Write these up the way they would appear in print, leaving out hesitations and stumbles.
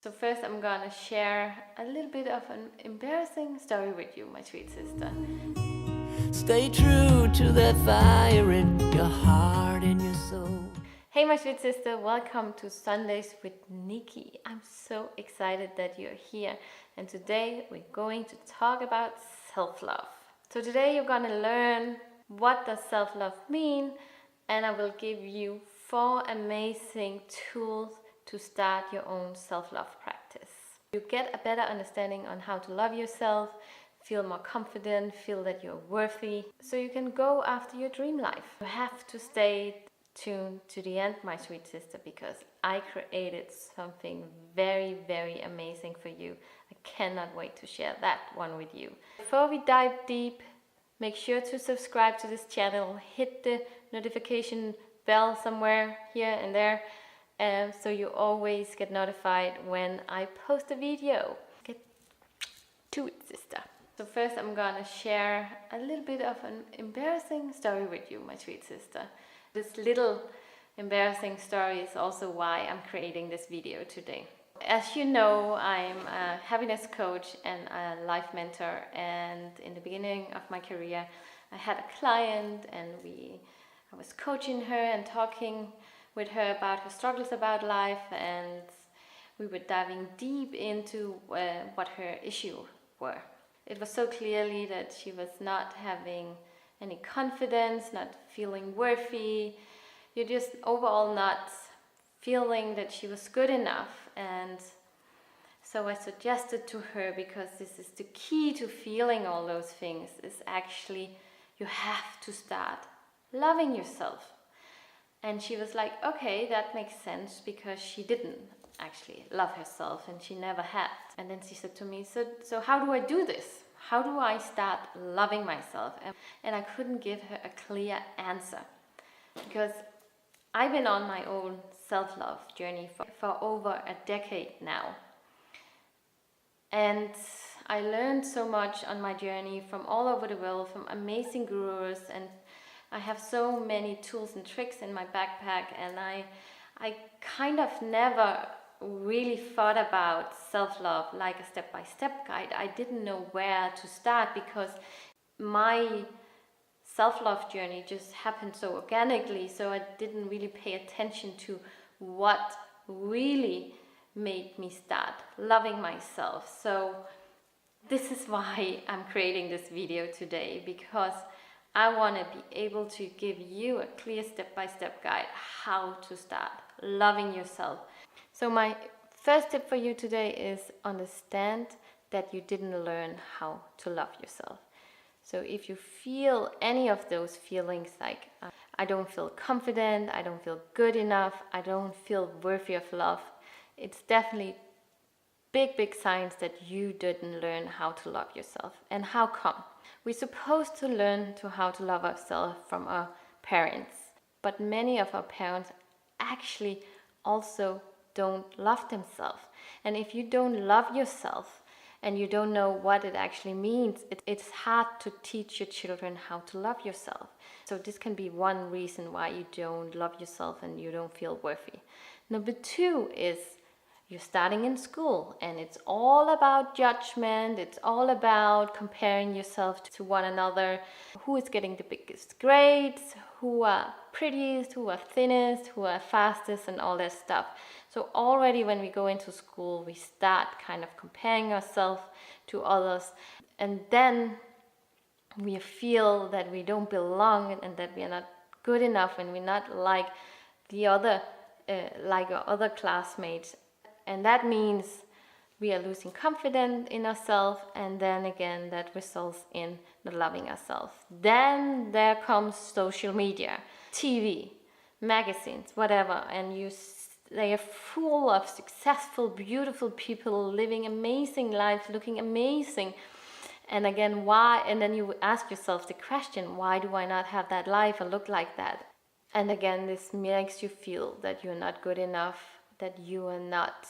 So first I'm gonna share a little bit of an embarrassing story with you, my sweet sister. Stay true to that fire in your heart and your soul. Hey my sweet sister, welcome to Sundays with Niki. I'm so excited that you're here, and today we're going to talk about self-love. So today you're gonna learn what does self-love mean, and I will give you 4 amazing tools to start your own self-love practice. You get a better understanding on how to love yourself, feel more confident, feel that you're worthy, so you can go after your dream life. You have to stay tuned to the end, my sweet sister, because I created something very, very amazing for you. I cannot wait to share that one with you. Before we dive deep, make sure to subscribe to this channel, hit the notification bell somewhere here and there, so you always get notified when I post a video. Get to it, sister. So first I'm gonna share a little bit of an embarrassing story with you, my sweet sister. This little embarrassing story is also why I'm creating this video today. As you know, I'm a happiness coach and a life mentor, and in the beginning of my career I had a client and I was coaching her and talking with her about her struggles about life, and we were diving deep into what her issues were. It was so clearly that she was not having any confidence, not feeling worthy. You're just overall not feeling that she was good enough. And so I suggested to her, because this is the key to feeling all those things, is actually you have to start loving yourself. And she was like, okay, that makes sense, because she didn't actually love herself and she never had. And then she said to me, so how do I do this? How do I start loving myself? And I couldn't give her a clear answer, because I've been on my own self-love journey for over a decade now. And I learned so much on my journey from all over the world, from amazing gurus, and I have so many tools and tricks in my backpack, and I kind of never really thought about self-love like a step-by-step guide. I didn't know where to start, because my self-love journey just happened so organically, so I didn't really pay attention to what really made me start loving myself. So this is why I'm creating this video today, because I want to be able to give you a clear step-by-step guide how to start loving yourself. So my first tip for you today is understand that you didn't learn how to love yourself. So if you feel any of those feelings like I don't feel confident, I don't feel good enough, I don't feel worthy of love, it's definitely big signs that you didn't learn how to love yourself. And how come? We're supposed to learn how to love ourselves from our parents, but many of our parents actually also don't love themselves. And if you don't love yourself and you don't know what it actually means, it's hard to teach your children how to love yourself. So this can be one reason why you don't love yourself and you don't feel worthy. Number 2 is you're starting in school, and it's all about judgment, it's all about comparing yourself to one another. Who is getting the biggest grades, who are prettiest, who are thinnest, who are fastest, and all that stuff. So already when we go into school, we start kind of comparing ourselves to others, and then we feel that we don't belong and that we are not good enough and we're not like our other classmates. And that means we are losing confidence in ourselves, and then again that results in not loving ourselves. Then there comes social media, TV, magazines, whatever, and they are full of successful, beautiful people living amazing lives, looking amazing. And again, why? And then you ask yourself the question, why do I not have that life or look like that? And again, this makes you feel that you're not good enough, that you are not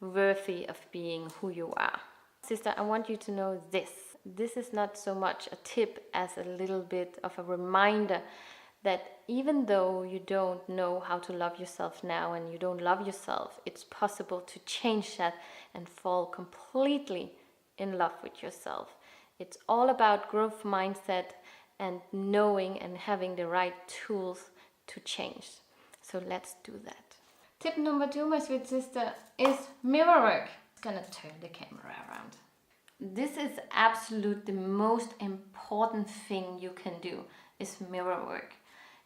worthy of being who you are. Sister, I want you to know this. This is not so much a tip as a little bit of a reminder that even though you don't know how to love yourself now and you don't love yourself, it's possible to change that and fall completely in love with yourself. It's all about growth mindset and knowing and having the right tools to change. So let's do that. Tip number 2, my sweet sister, is mirror work. I'm gonna turn the camera around. This is absolute the most important thing you can do is mirror work.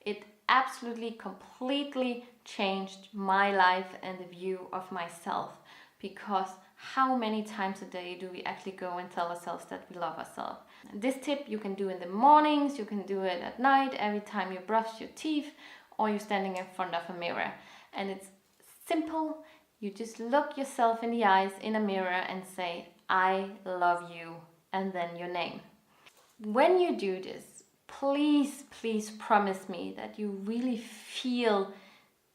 It absolutely completely changed my life and the view of myself, because how many times a day do we actually go and tell ourselves that we love ourselves? This tip you can do in the mornings, you can do it at night, every time you brush your teeth or you're standing in front of a mirror. And it's simple. You just look yourself in the eyes in a mirror and say, I love you, and then your name. When you do this, please, please promise me that you really feel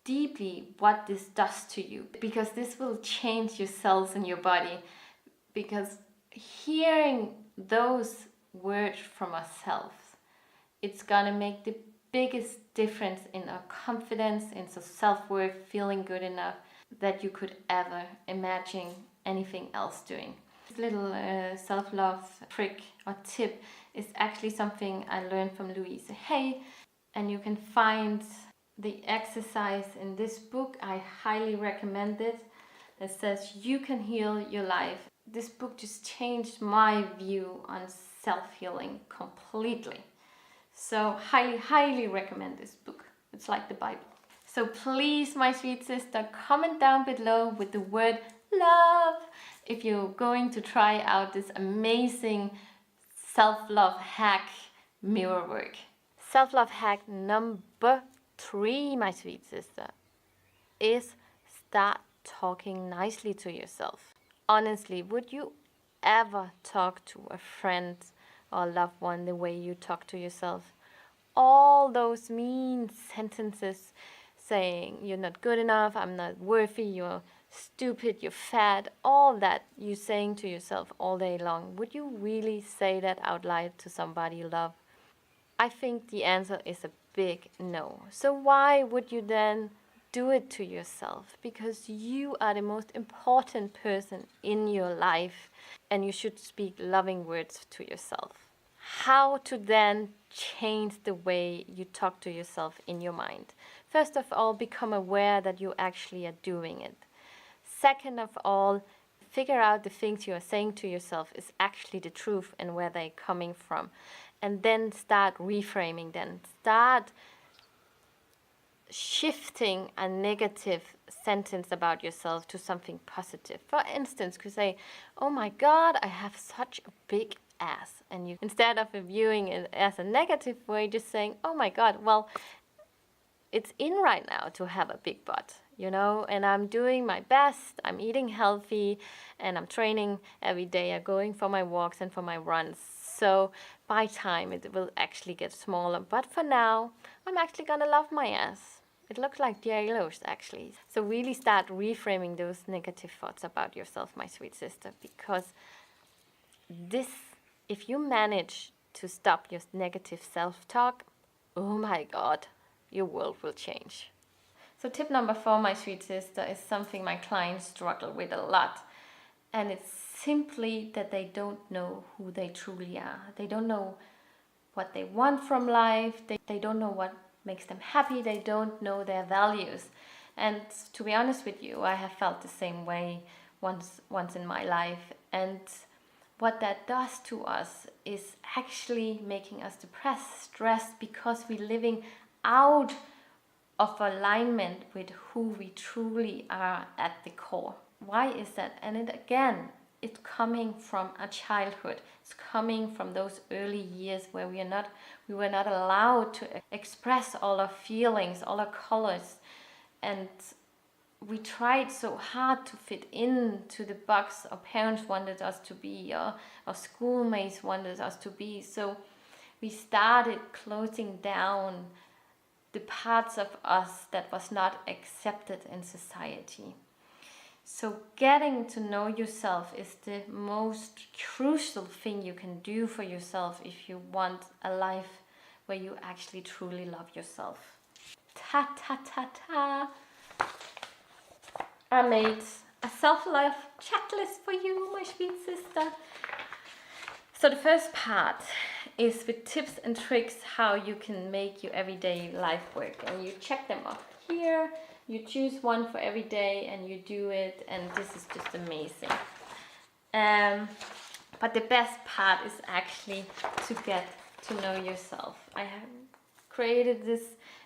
deeply what this does to you, because this will change your cells in your body. Because hearing those words from ourselves, it's gonna make the biggest difference in our confidence, in our self-worth, feeling good enough that you could ever imagine anything else doing. This little self-love trick or tip is actually something I learned from Louise Hay, and you can find the exercise in this book. I highly recommend it. It says you can heal your life. This book just changed my view on self-healing completely. So highly, highly recommend this book. It's like the Bible. So please, my sweet sister, comment down below with the word love if you're going to try out this amazing self-love hack, mirror work. Self-love hack number 3, my sweet sister, is start talking nicely to yourself. Honestly, would you ever talk to a friend or loved one the way you talk to yourself? All those mean sentences saying you're not good enough, I'm not worthy, you're stupid, you're fat, all that you're saying to yourself all day long, would you really say that out loud to somebody you love? I think the answer is a big no. So why would you then do it to yourself? Because you are the most important person in your life, and you should speak loving words to yourself. How to then change the way you talk to yourself in your mind? First of all, become aware that you actually are doing it. Second of all, figure out the things you are saying to yourself is actually the truth and where they're coming from. And then start reframing them. Start shifting a negative sentence about yourself to something positive. For instance, you could say, oh my God, I have such a big ass. And you, instead of viewing it as a negative way, just saying, oh my God, well, it's in right now to have a big butt, you know, and I'm doing my best, I'm eating healthy, and I'm training every day, I'm going for my walks and for my runs. So by time it will actually get smaller, but for now, I'm actually gonna love my ass. It looks like J-Lo's actually. So really start reframing those negative thoughts about yourself, my sweet sister, because this, if you manage to stop your negative self-talk, oh my God, your world will change. So tip number 4, my sweet sister, is something my clients struggle with a lot. And it's simply that they don't know who they truly are. They don't know what they want from life. They don't know what makes them happy. They don't know their values. And to be honest with you, I have felt the same way once in my life. And what that does to us is actually making us depressed, stressed, because we're living out of alignment with who we truly are at the core. Why is that? And it's coming from a childhood. It's coming from those early years where we were not allowed to express all our feelings, all our colors, and we tried so hard to fit into the box our parents wanted us to be, or our schoolmates wanted us to be. So we started closing down the parts of us that was not accepted in society. So getting to know yourself is the most crucial thing you can do for yourself if you want a life where you actually truly love yourself. Ta ta ta ta! I made a self-love checklist for you, my sweet sister. So the first part is with tips and tricks how you can make your everyday life work, and you check them off here. You choose one for every day and you do it, and this is just amazing. But the best part is actually to get to know yourself. I have created this,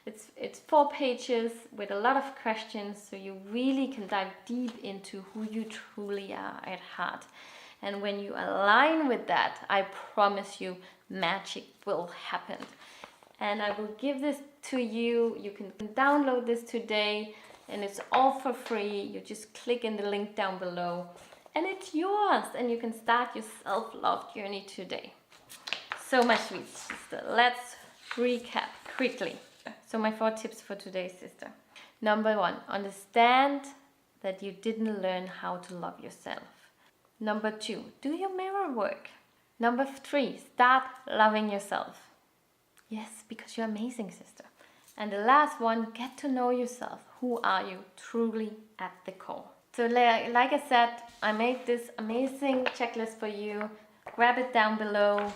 it's 4 pages with a lot of questions, so you really can dive deep into who you truly are at heart. And when you align with that, I promise you, magic will happen. And I will give this to you. You can download this today, and it's all for free. You just click in the link down below, and it's yours, and you can start your self-love journey today. So my sweet sister, let's recap quickly. So my 4 tips for today, sister. Number 1, understand that you didn't learn how to love yourself. Number 2, do your mirror work. Number 3, start loving yourself. Yes, because you're amazing, sister. And the last one, get to know yourself. Who are you truly at the core? So like I said, I made this amazing checklist for you. Grab it down below.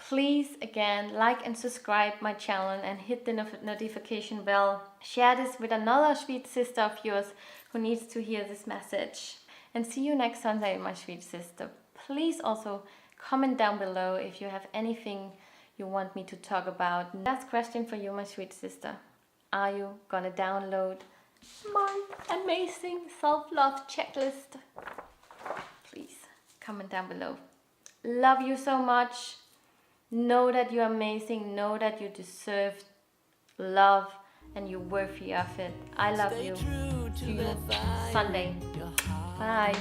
Please, again, like and subscribe my channel and hit the notification bell. Share this with another sweet sister of yours who needs to hear this message. And see you next Sunday, my sweet sister. Please also comment down below if you have anything you want me to talk about. Last question for you, my sweet sister. Are you gonna download my amazing self-love checklist? Please comment down below. Love you so much. Know that you're amazing. Know that you deserve love and you're worthy of it. I love you. See you Sunday. Bye.